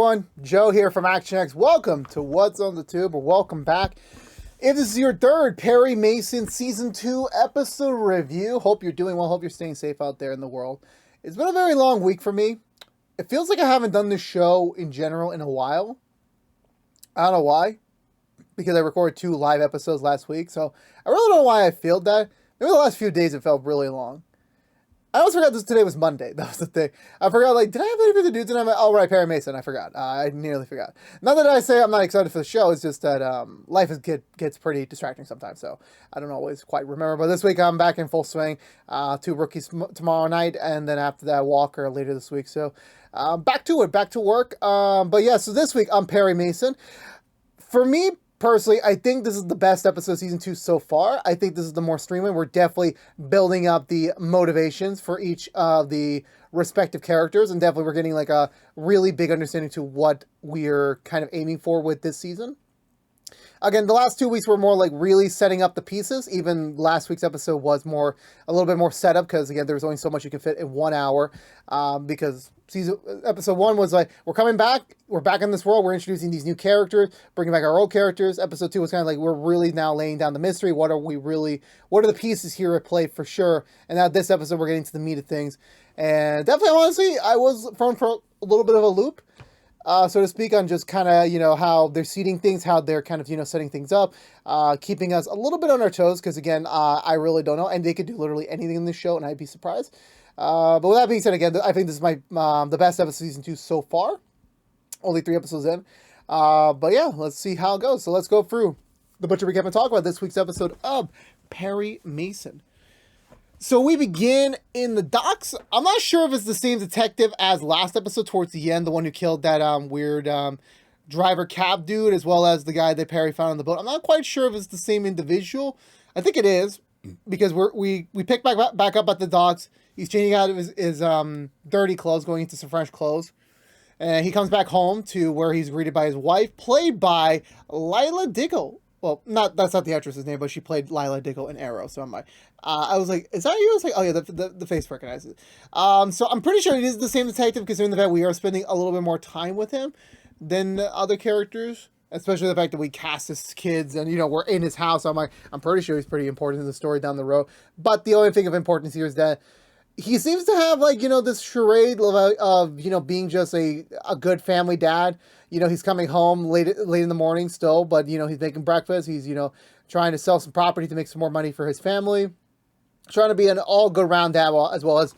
everyone, Joe here from ActionX. Welcome to What's on the Tube, or welcome back. If this is your third Perry Mason Season 2 episode review, hope you're doing well, hope you're staying safe out there in the world. It's been a very long week for me. It feels like I haven't done this show in general in a while. I don't know why, because I recorded 2 live episodes last week, so I really don't know why I feel that. Maybe the last few days it felt really long. I almost forgot this today was Monday. That was the thing. I forgot, did I have anything to do tonight? Oh, right, Perry Mason. I forgot. I nearly forgot. Not that I say I'm not excited for the show. It's just that life gets pretty distracting sometimes, so I don't always quite remember. But this week I'm back in full swing. 2 rookies tomorrow night, and then after that, Walker later this week. So back to it, back to work. But yeah, so this week I'm Perry Mason. For me, personally, I think this is the best episode of Season 2 so far. I think this is the more streamlined. We're definitely building up the motivations for each of the respective characters, and definitely we're getting a really big understanding to what we're kind of aiming for with this season. Again, the last 2 weeks were more really setting up the pieces. Even last week's episode was a little bit more setup, because again, there was only so much you can fit in 1 hour, because episode 1 was we're coming back, we're back in this world, we're introducing these new characters, bringing back our old characters. Episode 2 was kind of we're really now laying down the mystery. What are the pieces here at play for sure? And now this episode, we're getting to the meat of things. And definitely, honestly, I was thrown for a little bit of a loop, so to speak, on just kind of, how they're seeding things, how they're kind of, setting things up, keeping us a little bit on our toes, because again, I really don't know, and they could do literally anything in this show, and I'd be surprised. But with that being said, again, I think this is the best episode of Season 2 so far. Only 3 episodes in. But yeah, let's see how it goes. So let's go through the Butcher Recap and talk about this week's episode of Perry Mason. So we begin in the docks. I'm not sure if it's the same detective as last episode towards the end, the one who killed that weird driver cab dude, as well as the guy that Perry found on the boat. I'm not quite sure if it's the same individual. I think it is, because we pick back up at the docks. He's changing out of his dirty clothes, going into some fresh clothes. And he comes back home to where he's greeted by his wife, played by Lila Diggle. Well, that's not the actress's name, but she played Lila Diggle in Arrow. So I was like, is that you? I was like, oh yeah, the face recognizes it. So I'm pretty sure it is the same detective, considering the fact we are spending a little bit more time with him than the other characters. Especially the fact that we cast his kids and, we're in his house. I'm pretty sure he's pretty important in the story down the road. But the only thing of importance here is that he seems to have, this charade of, being just a good family dad. He's coming home late in the morning still, but, he's making breakfast. He's, trying to sell some property to make some more money for his family. Trying to be an all-good-round dad, as well as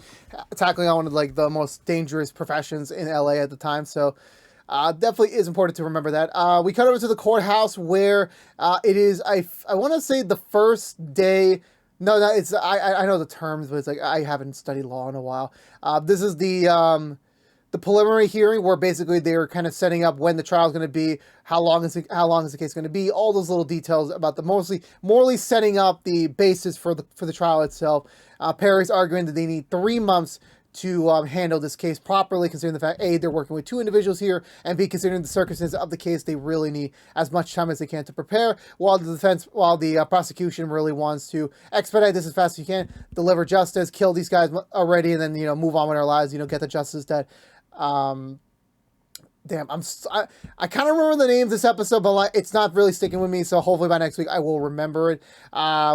tackling on one of, the most dangerous professions in LA at the time. So, definitely is important to remember that. We cut over to the courthouse where it is, I want to say, the first day. No, it's I know the terms, but it's I haven't studied law in a while. This is the preliminary hearing, where basically they're kind of setting up when the trial is going to be, how long is the case going to be, all those little details about morally setting up the basis for the trial itself. Perry's arguing that they need 3 months to handle this case properly, considering the fact, A, they're working with 2 individuals here, and B, considering the circumstances of the case, they really need as much time as they can to prepare, while the prosecution really wants to expedite this as fast as you can, deliver justice, kill these guys already, and then, move on with our lives, get the justice that, damn, I kind of remember the names this episode, but it's not really sticking with me. So hopefully by next week I will remember it.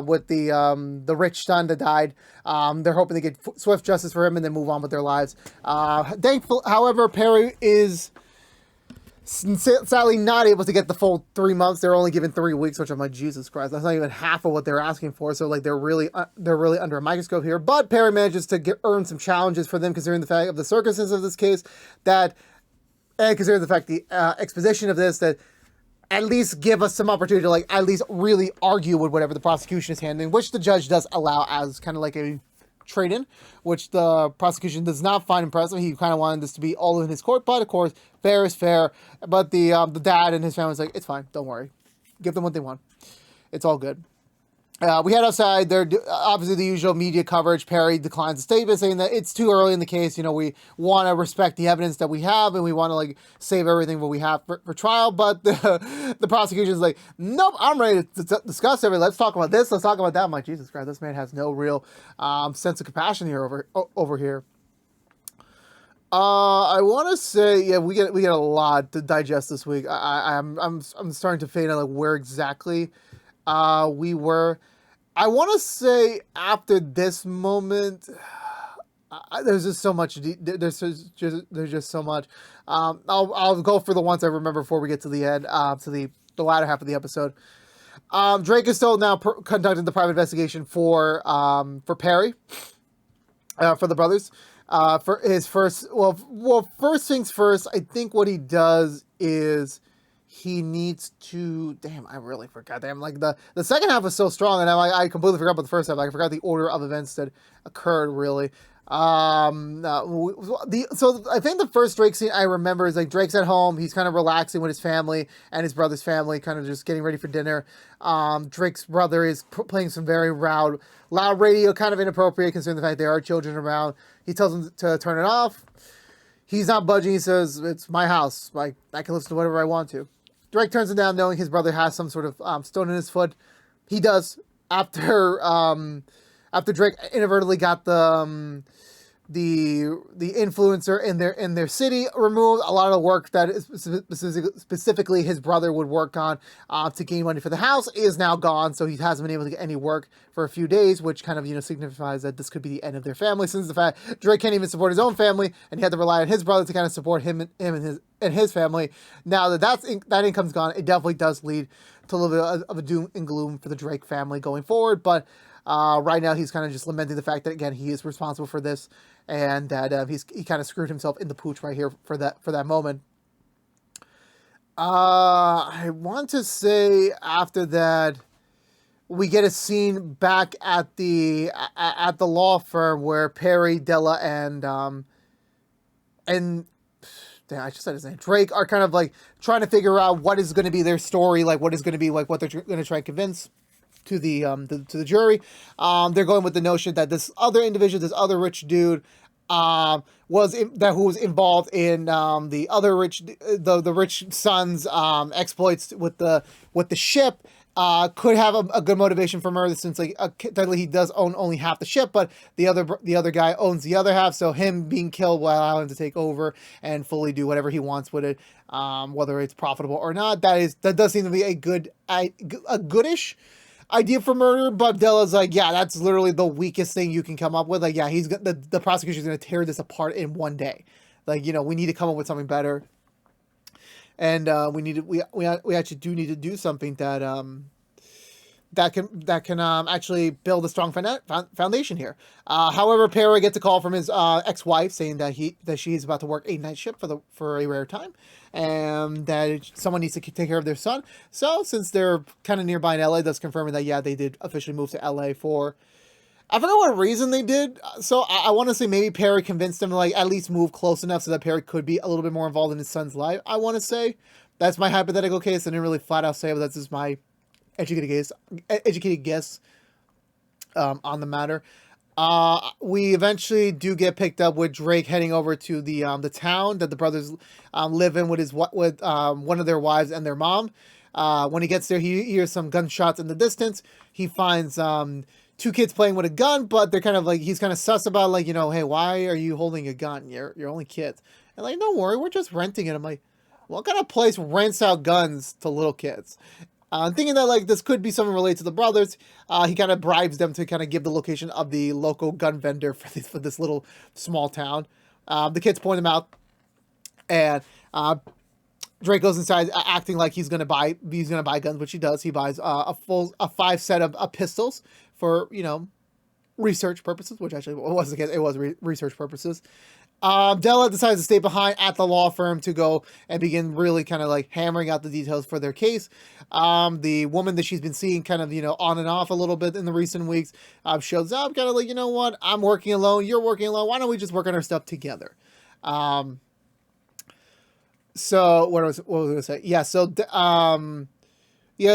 With the rich son that died, they're hoping to get swift justice for him and then move on with their lives. Thankful, however, Perry is sadly not able to get the full 3 months. They're only given 3 weeks, which I'm like, Jesus Christ, that's not even half of what they're asking for. So they're really under a microscope here. But Perry manages to earn some challenges for them, considering the fact of the circumstances of this case, and considering the fact the exposition of this, that at least give us some opportunity to at least really argue with whatever the prosecution is handling, which the judge does allow as kind of a trade-in, which the prosecution does not find impressive. He kind of wanted this to be all in his court, but of course, fair is fair. But the dad and his family was like, it's fine, don't worry. Give them what they want. It's all good. We head outside. There, obviously, the usual media coverage. Perry declines the statement, saying that it's too early in the case. We want to respect the evidence that we have, and we want to save everything what we have for trial. But the prosecution is like, nope, I'm ready to discuss everything. Let's talk about this. Let's talk about that. I'm like, Jesus Christ, this man has no real sense of compassion here over here. I want to say, yeah, we get a lot to digest this week. I'm starting to fade on like where exactly we were. I want to say after this moment, there's just so much. There's just so much. I'll go for the ones I remember before we get to the end, to the latter half of the episode. Drake is still now conducting the private investigation for Perry, for the brothers. For his first, first things first. I think what he does is he needs to. Damn, I really forgot. Damn, like the second half was so strong, and I completely forgot about the first half. Like, I forgot the order of events that occurred. Really. So I think the first Drake scene I remember is like Drake's at home. He's kind of relaxing with his family and his brother's family, kind of just getting ready for dinner. Drake's brother is playing some very loud radio, kind of inappropriate considering the fact there are children around. He tells him to turn it off. He's not budging. He says, "It's my house. Like, I can listen to whatever I want to." Drake turns it down, knowing his brother has some sort of stone in his foot. He does after after Drake inadvertently got the influencer in their city removed. A lot of the work that is specifically his brother would work on to gain money for the house is now gone. So he hasn't been able to get any work for a few days, which kind of signifies that this could be the end of their family. Since the fact Drake can't even support his own family, and he had to rely on his brother to kind of support him and his family. Now that income's gone, it definitely does lead to a little bit of a doom and gloom for the Drake family going forward. But right now, he's kind of just lamenting the fact that, again, he is responsible for this, and that he kind of screwed himself in the pooch right here for that moment. I want to say after that, we get a scene back at the law firm where Perry, Della, and damn, I just said his name, Drake, are kind of like trying to figure out what is going to be their story, like what is going to be like what they're going to try and convince to the jury. They're going with the notion that this other individual, this other rich dude, who was involved in the other the rich son's exploits with the ship. Could have a good motivation for murder, since like technically he does own only half the ship, but the other guy owns the other half. So him being killed will allow him to take over and fully do whatever he wants with it, whether it's profitable or not. That does seem to be a goodish idea for murder. But Della's like, yeah, that's literally the weakest thing you can come up with. Like, yeah, the prosecution's gonna tear this apart in one day. Like, we need to come up with something better. And we actually do need to do something that can actually build a strong foundation here. However, Perry gets a call from his ex-wife saying that she's about to work a night shift for a rare time, and that someone needs to take care of their son. So since they're kind of nearby in LA, that's confirming that, yeah, they did officially move to LA for, I forgot what reason they did. So I want to say maybe Perry convinced them to like at least move close enough so that Perry could be a little bit more involved in his son's life. I want to say that's my hypothetical case. I didn't really flat out say, but that's just my educated guess on the matter. We eventually do get picked up with Drake heading over to the town that the brothers live in with one of their wives and their mom. When he gets there, he hears some gunshots in the distance. He finds two kids playing with a gun, but they're kind of like, he's kind of sus about, like, hey, why are you holding a gun? You're only kids. And like, don't worry, we're just renting it. I'm like, what kind of place rents out guns to little kids? Thinking that like this could be something related to the brothers, he kind of bribes them to kind of give the location of the local gun vendor for this little small town. The kids point him out, and Drake goes inside acting like he's gonna buy guns, which he does. He buys a 5 set of pistols for research purposes, which actually was the case. It was research purposes. Della decides to stay behind at the law firm to go and begin really kind of like hammering out the details for their case. The woman that she's been seeing kind of, on and off a little bit in the recent weeks, shows up kind of like, what, I'm working alone, you're working alone, why don't we just work on our stuff together? So what was I going to say? Yeah. So,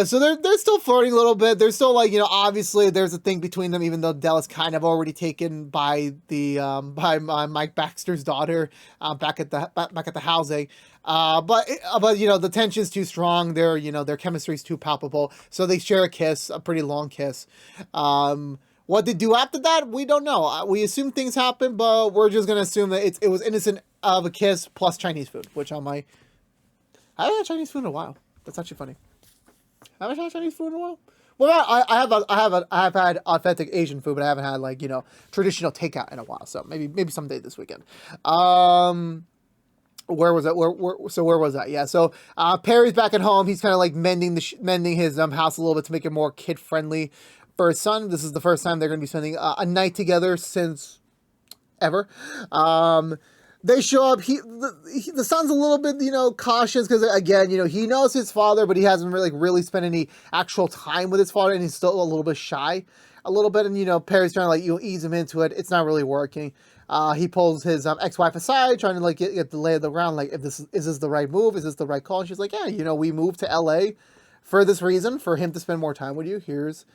so they're still flirting a little bit. They're still like, obviously there's a thing between them, even though Della's kind of already taken by by Mike Baxter's daughter, back at the housing. But the tension's too strong. Their chemistry's too palpable. So they share a kiss, a pretty long kiss. What they do after that, we don't know. We assume things happen, but we're just gonna assume that it was innocent of a kiss plus Chinese food, which I'm like, I haven't had Chinese food in a while. That's actually funny. I haven't had Chinese food in a while. Well, I have had authentic Asian food, but I haven't had like traditional takeout in a while. So maybe someday this weekend. Where was that? Where was that? Yeah. So Perry's back at home. He's kind of like mending his house a little bit to make it more kid friendly for his son. This is the first time they're going to be spending a night together since ever. They show up. The son's a little bit, cautious because again, he knows his father, but he hasn't really spent any actual time with his father, and he's still a little bit shy, a little bit. And Perry's trying to like ease him into it. It's not really working. He pulls his ex-wife aside, trying to like get the lay of the ground. Like, is this the right move? Is this the right call? And she's like, yeah, we moved to LA for this reason, for him to spend more time with you. Here's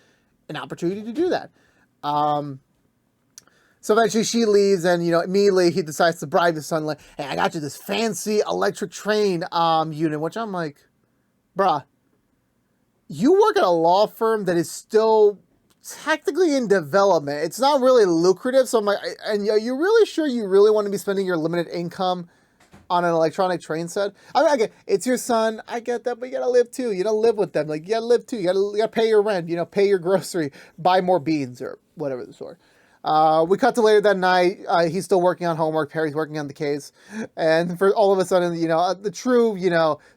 an opportunity to do that. So eventually she leaves, and immediately he decides to bribe his son, like, hey, I got you this fancy electric train unit, which I'm like, bruh, you work at a law firm that is still technically in development. It's not really lucrative, so I'm like, and are you really sure you really want to be spending your limited income on an electronic train set? I mean, I get, it's your son, I get that, but you gotta live too. You gotta live with them. Like, you gotta live too. You gotta pay your rent, pay your grocery, buy more beans, or whatever the sort. We cut to later that night. He's still working on homework. Perry's working on the case. And for all of a sudden, the true,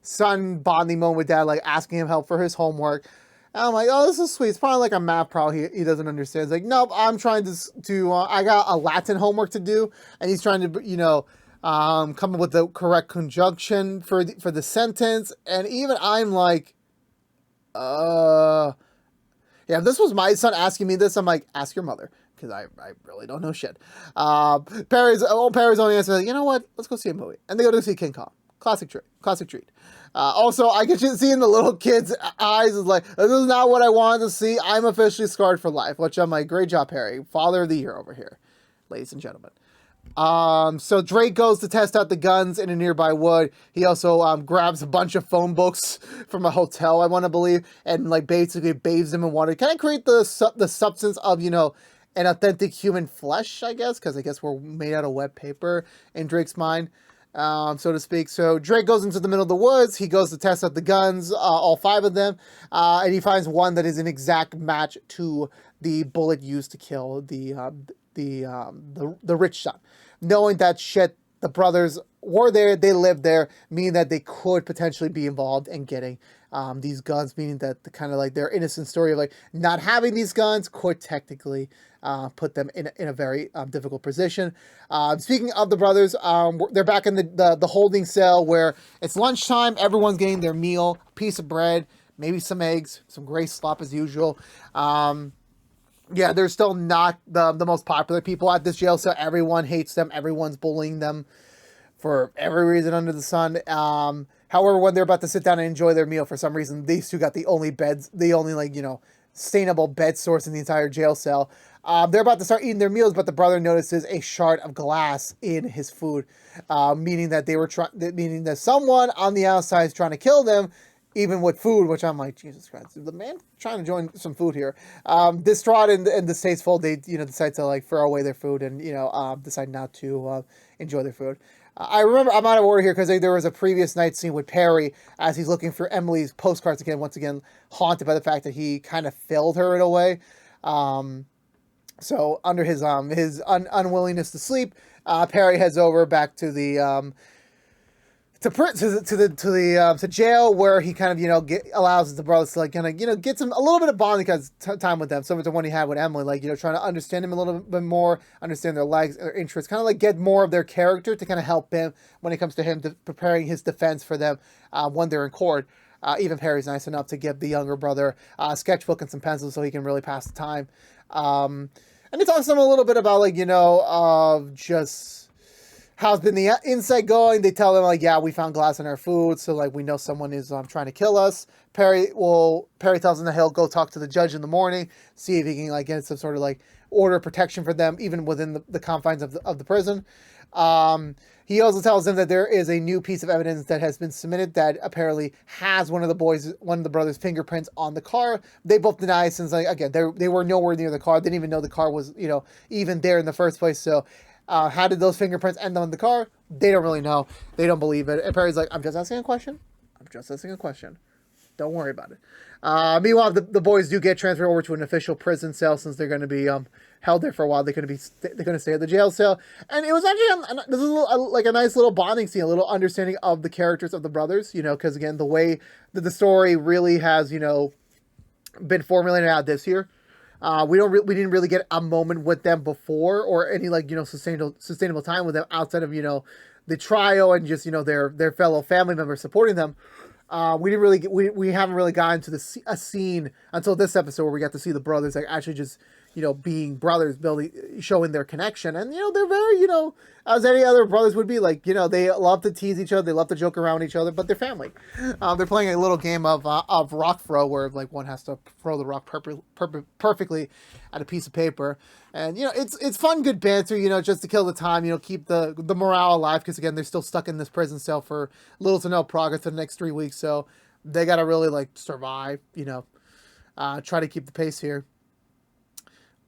son bonding moment with dad, like asking him help for his homework. And I'm like, oh, this is sweet. It's probably like a math problem he doesn't understand. It's like, nope, I'm trying to I got a Latin homework to do. And he's trying to, come up with the correct conjunction for the sentence. And even I'm like, yeah, if this was my son asking me this, I'm like, ask your mother. Because I really don't know shit. Perry's only answer, like, you know what? Let's go see a movie. And they go to see King Kong. Classic treat. Also, I can just see in the little kid's eyes is like, this is not what I wanted to see. I'm officially scarred for life. Which I'm like, great job, Perry. Father of the year over here, ladies and gentlemen. So Drake goes to test out the guns in a nearby wood. He also grabs a bunch of phone books from a hotel, I want to believe, and like basically bathes them in water. Kind of create the substance of, an authentic human flesh, I guess, because I guess we're made out of wet paper in Drake's mind, so to speak. So Drake goes into the middle of the woods. He goes to test out the guns, all 5 of them, and he finds one that is an exact match to the bullet used to kill the rich son. Knowing that shit, the brothers were there, they lived there, meaning that they could potentially be involved in getting these guns, meaning that the kind of like their innocent story of like not having these guns could technically put them in a very difficult position. Speaking of the brothers, they're back in the holding cell where it's lunchtime. Everyone's getting their meal, a piece of bread, maybe some eggs, some gray slop as usual. Yeah, they're still not the most popular people at this jail, so everyone hates them. Everyone's bullying them for every reason under the sun. However, when they're about to sit down and enjoy their meal, for some reason, these two got the only beds, the only sustainable bed source in the entire jail cell. They're about to start eating their meals, but the brother notices a shard of glass in his food, meaning that meaning that someone on the outside is trying to kill them, even with food. Which I'm like, Jesus Christ, the man trying to join some food here. Distraught and distasteful, they decide to like throw away their food and decide not to enjoy their food. I remember, I'm out of order here because there was a previous night scene with Perry as he's looking for Emily's postcards again, once again, haunted by the fact that he kind of failed her in a way. So under his unwillingness to sleep, Perry heads over back to the to jail, where he kind of allows the brothers to like kind of get some a little bit of bonding time with them, similar to one he had with Emily, like trying to understand him a little bit more, understand their likes, their interests, kind of like get more of their character to kind of help him when it comes to him preparing his defense for them when they're in court. Even Perry's nice enough to give the younger brother a sketchbook and some pencils so he can really pass the time. And he talks to him a little bit about of just how's been the inside going. They tell him like, yeah, we found glass in our food, so like we know someone is trying to kill us. Perry tells him that he'll go talk to the judge in the morning, see if he can like get some sort of like order protection for them, even within the confines of the prison. He also tells them that there is a new piece of evidence that has been submitted that apparently has one of the brothers' fingerprints on the car. They both deny, since, like, again, they were nowhere near the car. They didn't even know the car was, even there in the first place. So, how did those fingerprints end on the car? They don't really know. They don't believe it. And Perry's like, I'm just asking a question. Don't worry about it. Meanwhile, the boys do get transferred over to an official prison cell, since they're going to be held there for a while. They're going to stay at the jail cell, and it was actually this is like a nice little bonding scene, a little understanding of the characters of the brothers. Because again, the way that the story really has been formulated out this year. We didn't really get a moment with them before, or any sustainable time with them outside of the trial and just their fellow family members supporting them. We didn't really we haven't really gotten to a scene until this episode where we got to see the brothers like actually just being brothers, showing their connection, and they're very as any other brothers would be, like they love to tease each other, they love to joke around with each other, but they're family. They're playing a little game of rock throw, where like one has to throw the rock perfectly at a piece of paper, and it's fun, good banter, just to kill the time, keep the morale alive, because again they're still stuck in this prison cell for little to no progress for the next 3 weeks, so they gotta really like survive, try to keep the pace here.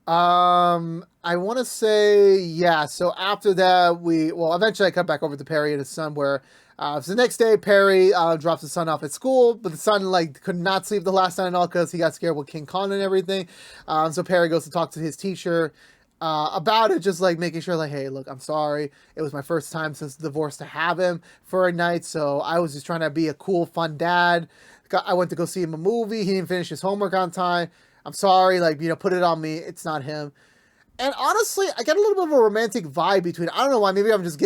I want to say, yeah, so after that, eventually I cut back over to Perry and his son, where, so the next day, Perry, drops his son off at school, but the son, like, could not sleep the last night at all, because he got scared with King Kong and everything, so Perry goes to talk to his teacher, about it, just, like, making sure, like, hey, look, I'm sorry, it was my first time since the divorce to have him for a night, so I was just trying to be a cool, fun dad. I went to go see him a movie, he didn't finish his homework on time. I'm sorry, like, put it on me. It's not him. And honestly, I get a little bit of a romantic vibe between, I don't know why, maybe I'm just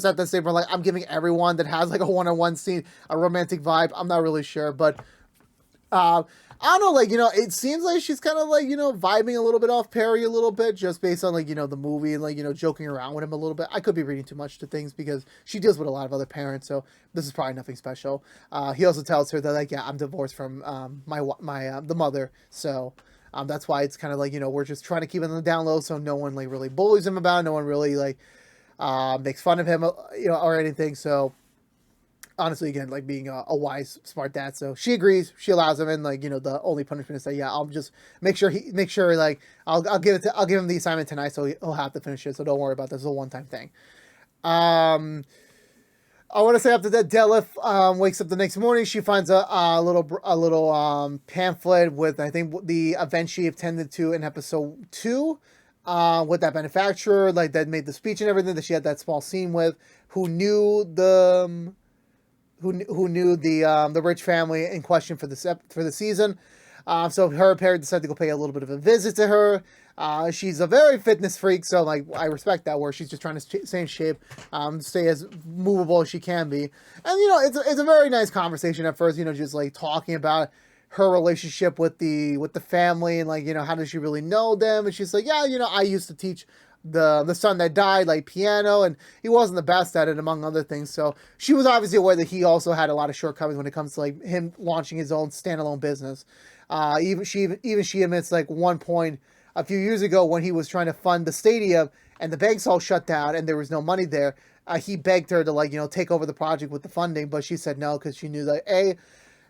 at that stage where, like, I'm giving everyone that has, like, a one-on-one scene a romantic vibe. I'm not really sure, but, I don't know, like, it seems like she's kind of, like, vibing a little bit off Perry a little bit, just based on, like, the movie and, like, joking around with him a little bit. I could be reading too much to things, because she deals with a lot of other parents, so this is probably nothing special. He also tells her that, like, yeah, I'm divorced from, the mother, so, that's why it's kind of like, we're just trying to keep it on the down low, so no one, like, really bullies him about it, no one really, like, makes fun of him, or anything, so, honestly, again, like, being a wise, smart dad, so she agrees, she allows him, and, like, the only punishment is that, yeah, I'll just make sure, like, I'll give him the assignment tonight, so he'll have to finish it, so don't worry about this, it's a one-time thing. I want to say after that, Delith wakes up the next morning, she finds a little pamphlet with, I think, the event she attended to in episode 2, with that manufacturer, like, that made the speech and everything, that she had that small scene with, who knew the rich family in question for the season. So her parents decided to go pay a little bit of a visit to her. She's a very fitness freak, so, like, I respect that, where she's just trying to stay in shape, stay as movable as she can be. And, it's a very nice conversation at first, just, like, talking about her relationship with the family, and, like, how does she really know them? And she's like, yeah, I used to teach the son that died, like, piano, and he wasn't the best at it, among other things. So she was obviously aware that he also had a lot of shortcomings when it comes to, like, him launching his own standalone business. Even she admits, like, one point a few years ago, when he was trying to fund the stadium and the banks all shut down and there was no money there, he begged her to, like, take over the project with the funding, but she said no, because she knew that A,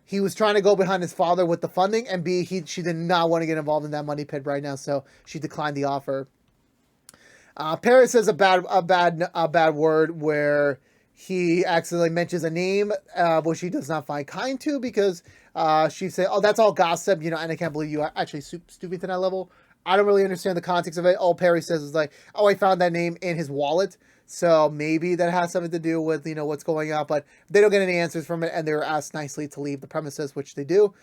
he was trying to go behind his father with the funding, and B, she did not want to get involved in that money pit right now, so she declined the offer. Perry says a bad word, where he accidentally mentions a name, which he does not find kind to, because she said, oh, that's all gossip, and I can't believe you are actually stooping to that level. I don't really understand the context of it. All Perry says is, like, oh, I found that name in his wallet, so maybe that has something to do with, what's going on, but they don't get any answers from it, and they're asked nicely to leave the premises, which they do.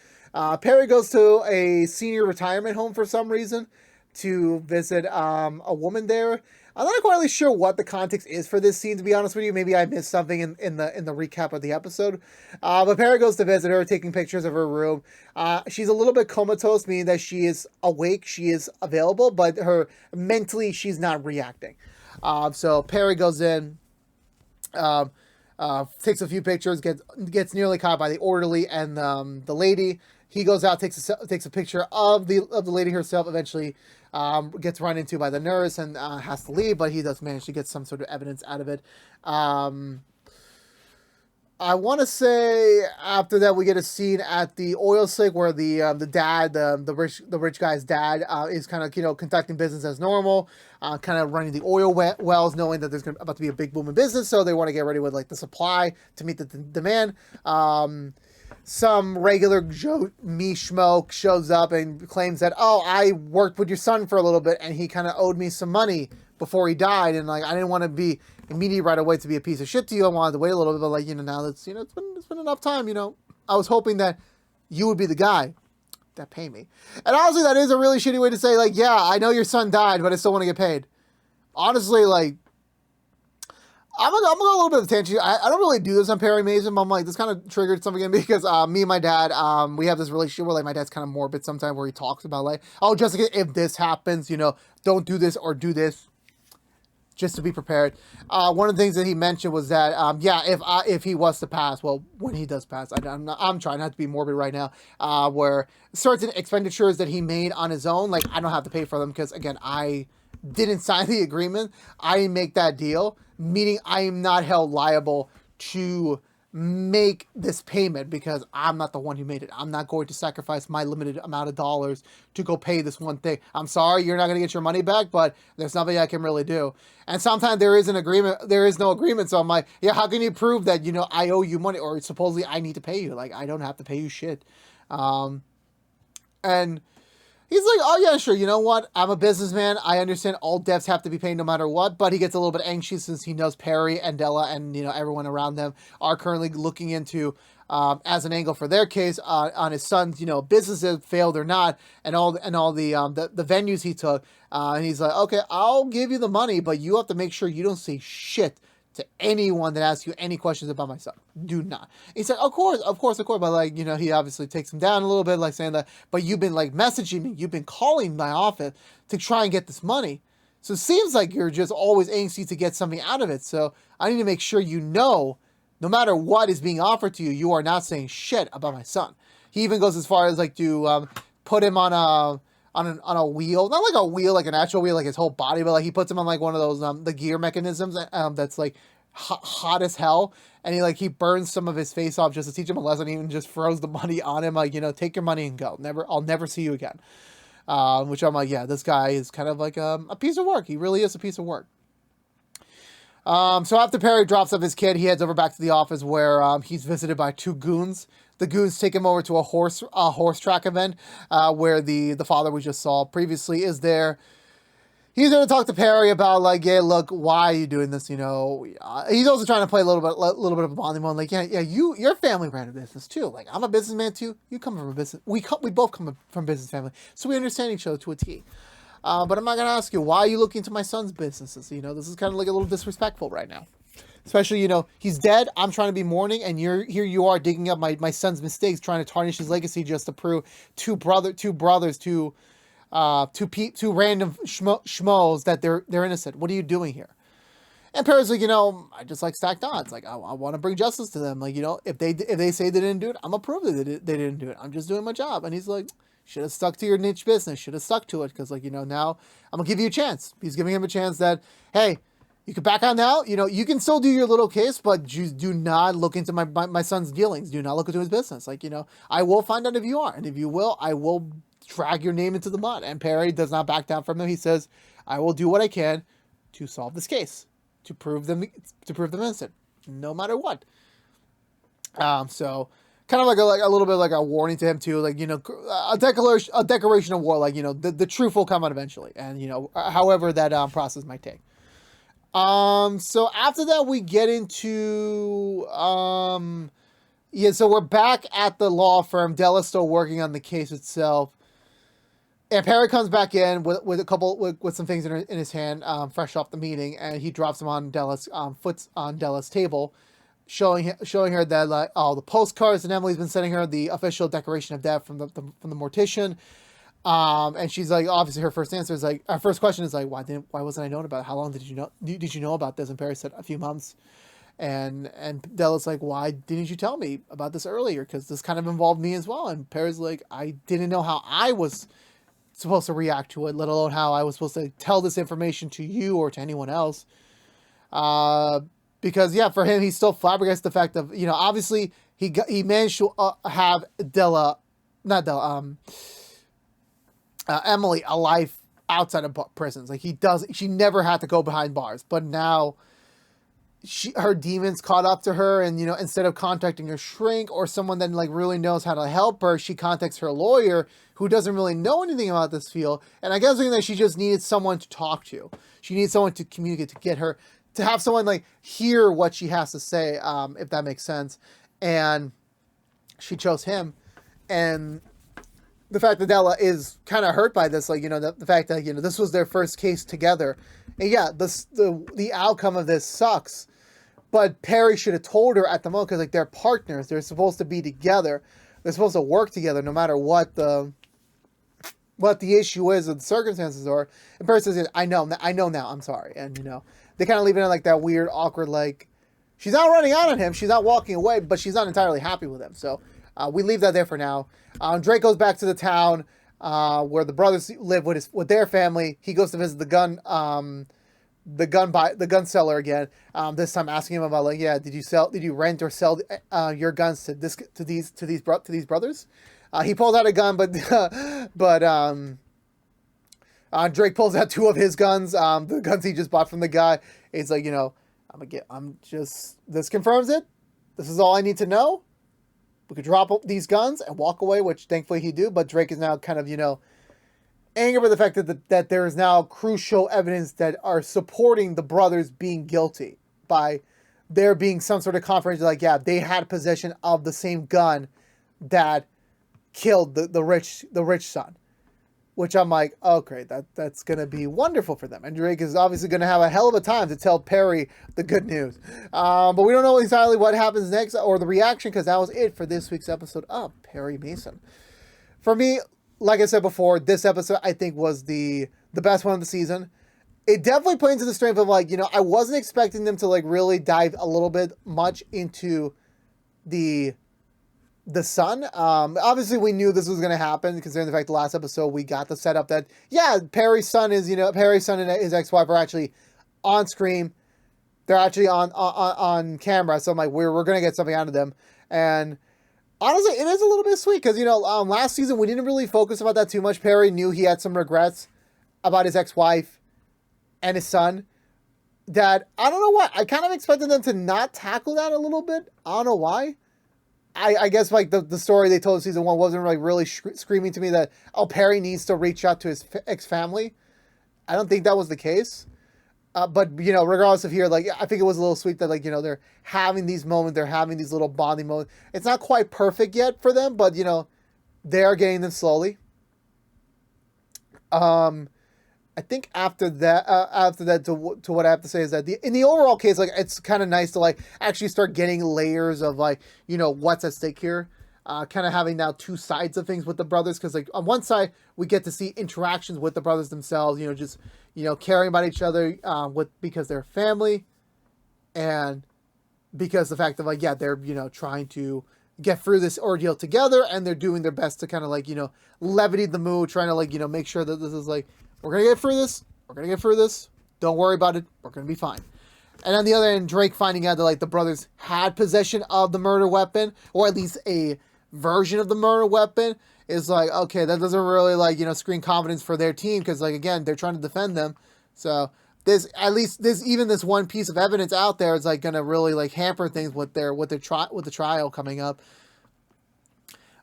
Perry goes to a senior retirement home for some reason to visit a woman there. I'm not quite really sure what the context is for this scene, to be honest with you. Maybe I missed something in the recap of the episode. But Perry goes to visit her, taking pictures of her room. She's a little bit comatose, meaning that she is awake, she is available, but mentally she's not reacting. So Perry goes in, takes a few pictures, gets nearly caught by the orderly and the lady. He goes out, takes a picture of the lady herself, eventually gets run into by the nurse and has to leave, but he does manage to get some sort of evidence out of it. I want to say after that we get a scene at the oil slick where the dad, the rich guy's dad, is kind of conducting business as normal, kind of running the oil wells, knowing that there's about to be a big boom in business, so they want to get ready with like the supply to meet the demand. Some regular Joe me schmo shows up and claims that, oh, I worked with your son for a little bit and he kind of owed me some money before he died, and like I didn't want to be immediate right away to be a piece of shit to you. I wanted to wait a little bit, but like now that's it's been enough time. I was hoping that you would be the guy that pay me. And honestly, that is a really shitty way to say, like, yeah, I know your son died, but I still want to get paid. Honestly, like, I'm gonna go a little bit of attention. I don't really do this on Perry Mason, but I'm like, this kind of triggered something in me because me and my dad, we have this relationship where like my dad's kind of morbid sometimes, where he talks about like, oh, Jessica, if this happens, don't do this or do this, just to be prepared. One of the things that he mentioned was that, yeah, if he was to pass, well, when he does pass, I'm trying not to be morbid right now, where certain expenditures that he made on his own, like, I don't have to pay for them because, again, I didn't sign the agreement. I didn't make that deal, meaning I am not held liable to make this payment because I'm not the one who made it. I'm not going to sacrifice my limited amount of dollars to go pay this one thing. I'm sorry, you're not going to get your money back, but there's nothing I can really do. And sometimes there is an agreement, there is no agreement. So I'm like, yeah, how can you prove that, I owe you money or supposedly I need to pay you? Like, I don't have to pay you shit. And he's like, oh yeah, sure, you know what? I'm a businessman. I understand all debts have to be paid no matter what, but he gets a little bit anxious since he knows Perry and Della and, everyone around them are currently looking into, as an angle for their case, on his son's, businesses failed or not, and all the venues he took. And he's like, okay, I'll give you the money, but you have to make sure you don't say shit to anyone that asks you any questions about my son. Do not. He said, of course. But like, he obviously takes him down a little bit, like saying that, but you've been like messaging me, you've been calling my office to try and get this money. So it seems like you're just always anxious to get something out of it. So I need to make sure no matter what is being offered to you, you are not saying shit about my son. He even goes as far as like to put him on a wheel, not like a wheel, like an actual wheel, like his whole body, but like he puts him on like one of those the gear mechanisms that's like hot as hell, and he burns some of his face off just to teach him a lesson. He even just throws the money on him, like, take your money and go. I'll never see you again. Which I'm like, yeah, this guy is kind of like a piece of work. He really is a piece of work. So after Perry drops off his kid, he heads over back to the office where he's visited by two goons. The goons take him over to a horse track event where the father we just saw previously is there. He's going to talk to Perry about like, yeah, look, why are you doing this? He's also trying to play a little bit of a bonding moment. Like, yeah, your family ran a business too. Like, I'm a businessman too. You come from a business. We both come from business family, so we understand each other to a T. But I'm not going to ask you, why are you looking into my son's businesses? This is kind of like a little disrespectful right now. Especially, he's dead. I'm trying to be mourning, and you are digging up my son's mistakes, trying to tarnish his legacy just to prove two random schmoes that they're innocent. What are you doing here? And Perry's like, I just like stacked odds. Like, I want to bring justice to them. Like, if they say they didn't do it, I'm gonna prove that they didn't do it. I'm just doing my job. And he's like, should have stuck to your niche business. Should have stuck to it. Because, like, now I'm gonna give you a chance. He's giving him a chance that, hey, you can back out now. You can still do your little case, but do not look into my son's dealings. Do not look into his business. Like, I will find out if you are. And if you will, I will drag your name into the mud. And Perry does not back down from him. He says, I will do what I can to solve this case, to prove them innocent, no matter what. So kind of like a little bit like a warning to him too, like, a declaration of war, like, the truth will come out eventually. And, however that process might take. So after that, we get into, so we're back at the law firm. Della's still working on the case itself. And Perry comes back in with some things in his hand, fresh off the meeting, and he drops them on Della's on Della's table, showing her that, like, the postcards that Emily's been sending her, the official declaration of death from the mortician. And she's like, obviously her first question is like, why wasn't I known about it? How long did you know about this? And Perry said a few months. And Della's like, why didn't you tell me about this earlier? Because this kind of involved me as well. And Perry's like, I didn't know how I was supposed to react to it, let alone how I was supposed to tell this information to you or to anyone else. Because yeah, for him, he's still flabbergasted the fact of, obviously he managed to have Emily a life outside of prisons. Like she never had to go behind bars, but now her demons caught up to her, and instead of contacting her shrink or someone that like really knows how to help her, she contacts her lawyer who doesn't really know anything about this field. And I guess that she just needed someone to talk to. She needed someone to communicate, to get her, to have someone like hear what she has to say, if that makes sense. And she chose him. And the fact that Della is kind of hurt by this, like, the fact that, this was their first case together. And yeah, the outcome of this sucks. But Perry should have told her at the moment, because like they're partners. They're supposed to be together. They're supposed to work together no matter what the issue is or the circumstances are. And Perry says, I know now, I'm sorry. And, they kind of leave it in like that weird, awkward, like, she's not running out on him. She's not walking away, but she's not entirely happy with him. So we leave that there for now. Drake goes back to the town where the brothers live with their family. He goes to visit the gun seller again. This time asking him about like, yeah, did you rent or sell your guns to these brothers? He pulls out a gun, but Drake pulls out two of his guns, the guns he just bought from the guy. It's like, this confirms it. This is all I need to know. We could drop these guns and walk away, which thankfully he do. But Drake is now kind of, angered by the fact that there is now crucial evidence that are supporting the brothers being guilty by there being some sort of confirmation. Like, yeah, they had possession of the same gun that killed the rich son. Which I'm like, okay, that's going to be wonderful for them. And Drake is obviously going to have a hell of a time to tell Perry the good news. But we don't know entirely what happens next or the reaction, because that was it for this week's episode of Perry Mason. For me, like I said before, this episode I think was the best one of the season. It definitely plays into the strength of like, I wasn't expecting them to like really dive a little bit much into the son. Obviously we knew this was going to happen, considering the fact the last episode we got the setup that, yeah, Perry's son and his ex-wife are actually on screen. They're actually on camera. So I'm like, we're going to get something out of them. And honestly, it is a little bit sweet because, last season we didn't really focus about that too much. Perry knew he had some regrets about his ex-wife and his son. That, I don't know why, I kind of expected them to not tackle that a little bit. I don't know why. I guess like the story they told in season 1 wasn't really screaming to me that, oh, Perry needs to reach out to his ex-family. I don't think that was the case. But, regardless of here, like, I think it was a little sweet that, like, they're having these moments, they're having these little bonding moments. It's not quite perfect yet for them, but, they are getting them slowly. I think after that, to what I have to say is that in the overall case, like, it's kind of nice to like actually start getting layers of like, what's at stake here. Kind of having now two sides of things with the brothers, because like on one side we get to see interactions with the brothers themselves, just caring about each other because they're family, and because the fact of like, yeah, they're trying to get through this ordeal together, and they're doing their best to kind of like levity the mood, trying to like make sure that this is like, we're going to get through this. We're going to get through this. Don't worry about it. We're going to be fine. And on the other end, Drake finding out that, like, the brothers had possession of the murder weapon, or at least a version of the murder weapon, is like, okay, that doesn't really, like, screen confidence for their team, because, like, again, they're trying to defend them. So, there's even this one piece of evidence out there is, like, going to really, like, hamper things with the trial coming up.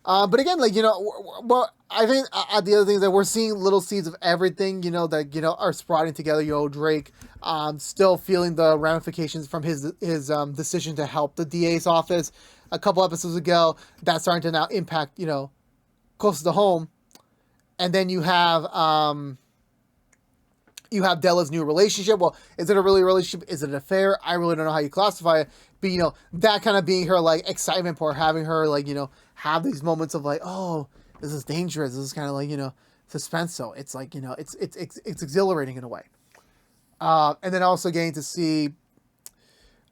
But again, like, well, I think the other thing is that we're seeing little seeds of everything, that, are sprouting together. Drake, still feeling the ramifications from his decision to help the DA's office a couple episodes ago. That's starting to now impact, closer to home. And then you have Della's new relationship. Well, is it a really relationship? Is it an affair? I really don't know how you classify it. But, that kind of being her, like, excitement for having her, like, have these moments of, like, oh, this is dangerous. This is kind of like, suspense. So it's like, it's exhilarating in a way. And then also getting to see,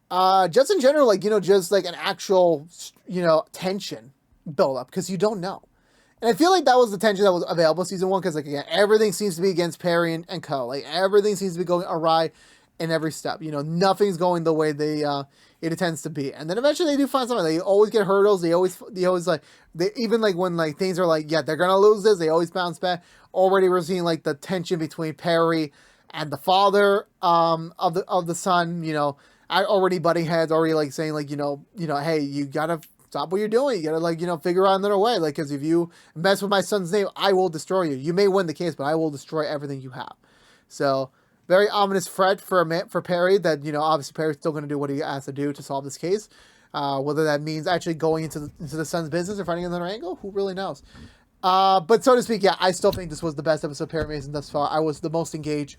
just in general, like, just like an actual, tension build up, because you don't know. And I feel like that was the tension that was available season 1, because, like, again, everything seems to be against Perry and Co. Like, everything seems to be going awry in every step. You know, nothing's going the way it tends to be. And then eventually they do find something. They always get hurdles. They always like, they even, like, when, like, things are like, yeah, they're gonna lose this, they always bounce back. Already we're seeing, like, the tension between Perry and the father of the son. You know, already butting heads, already, like, saying, like, you know, hey, you gotta stop what you're doing. You gotta, like, you know, figure out another way. Like, because if you mess with my son's name, I will destroy you. You may win the case, but I will destroy everything you have. So, very ominous threat for Perry, that, you know, obviously Perry's still going to do what he has to do to solve this case. Whether that means actually going into the son's business or finding another angle, who really knows? But so to speak, yeah, I still think this was the best episode of Perry Mason thus far. I was the most engaged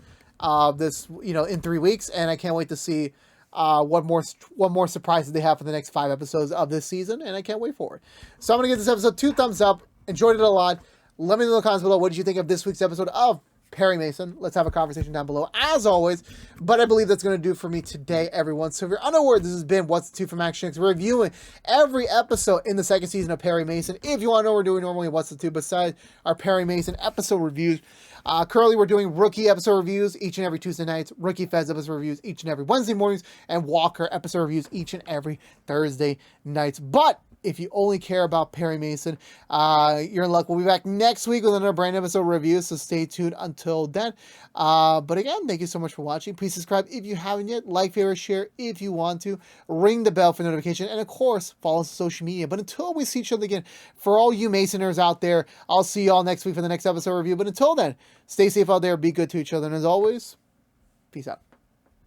this, you know, in 3 weeks, and I can't wait to see what more surprises they have for the next 5 episodes of this season, and I can't wait for it. So I'm going to give this episode 2 thumbs up. Enjoyed it a lot. Let me know in the comments below, what did you think of this week's episode of Perry Mason? Let's have a conversation down below, as always. But I believe that's going to do for me today, everyone. So if you're unaware, this has been What's the Two from ActionX. We're reviewing every episode in the 2nd season of Perry Mason. If you want to know what we're doing normally, What's the Two, besides our Perry Mason episode reviews. Currently, we're doing Rookie episode reviews each and every Tuesday nights, Rookie Fez episode reviews each and every Wednesday mornings, and Walker episode reviews each and every Thursday nights. But if you only care about Perry Mason, you're in luck. We'll be back next week with another brand new episode review, so stay tuned until then. But again, thank you so much for watching. Please subscribe if you haven't yet. Like, favorite, share if you want to. Ring the bell for notification. And of course, follow us on social media. But until we see each other again, for all you Masoners out there, I'll see you all next week for the next episode review. But until then, stay safe out there. Be good to each other. And as always, peace out.